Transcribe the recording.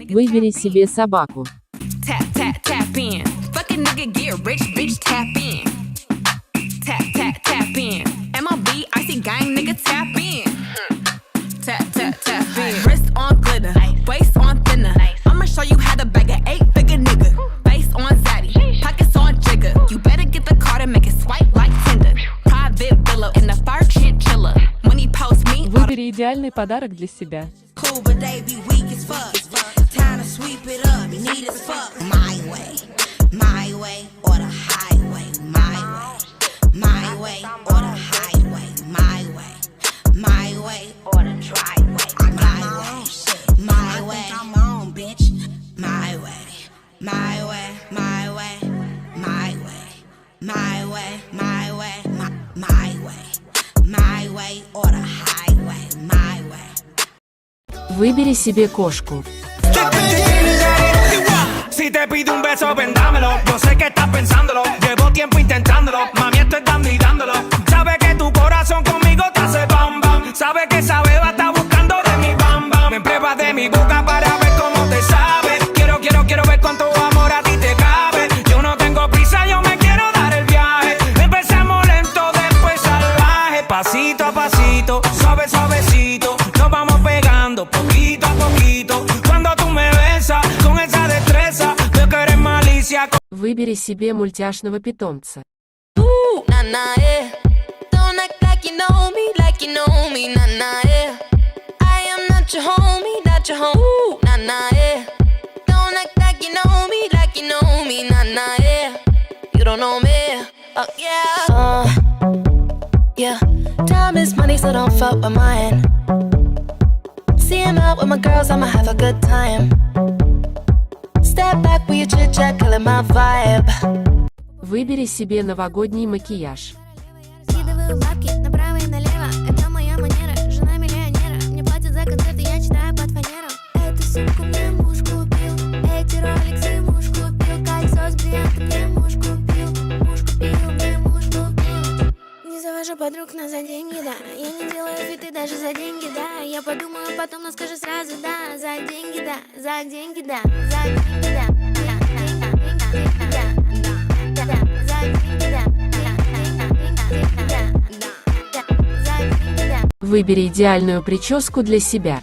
Выбери себе собаку. Tap, tap, tap in. Fucking nigga get rich, bitch, tap in. Tap, tap, tap in. MLB, icy gang, nigga, tap in. Tap, tap, tap in. Wrist on glitter, waist on thinner. I'ma show you how to bag an 8-figure nigga. Face on zaddy, pockets on jigger. You better get the card and make it swipe like Tinder. Private villa in the fire chinchilla. When he post me, Выбери идеальный подарок для себя. Cool, but they be weak as fuck. Time to sweep it up, neat as fuck. My way, or the highway. My way, or the highway. My way, or the driveway. My way, I'm on, bitch. My way, my way, my way, my way, my way, my way, my way, my way, or the highway. My way. Выбери себе кошку. Si te pido un beso, ven dámelo. Yo sé que estás pensándolo. Llevo tiempo intentándolo. Mami, estoy dando y dándolo. Sabe que tu corazón conmigo te hace bam bam. Sabe que esa beba está buscando de mi bam bam. Me pruebas de mi boca para ver cómo te sabe. Quiero ver cuánto amor a ti te cabe. Yo no tengo prisa, yo me quiero dar el viaje. Empezamos lento, después salvaje. Pasito a pasito, suavecito. Nos vamos pegando poquito a poquito. Cuando tú me besas con esa destreza, veo que eres malicia. Выбери себе мультяшного питомца. Nah, nah, yeah. Don't act like you know me, nah, nah, yeah. I am not your homie, nah, nah, yeah. Don't act like you know me, nah, nah, yeah. You don't know me, yeah. Yeah. Time is money, so don't fuck with mine. See him out with my girls, I'ma have a good time. Step back with your chit chat, killing my vibe. Выбери себе новогодний макияж. Скидываю бабки направо и налево. Это моя манера, жена миллионера. Мне платят за концерты, я читаю под фанеру. Эту сумку мне муж купил. Эти роликсы муж купил. Кольцо с бриллиантом мне муж купил. Мне муж купил. Не завожу подруг, но за деньги, да. Я не делаю фиты даже за деньги, да. Я подумаю потом, но скажу сразу, да. За деньги, да. За деньги, да. За деньги, да. Выбери идеальную прическу для себя.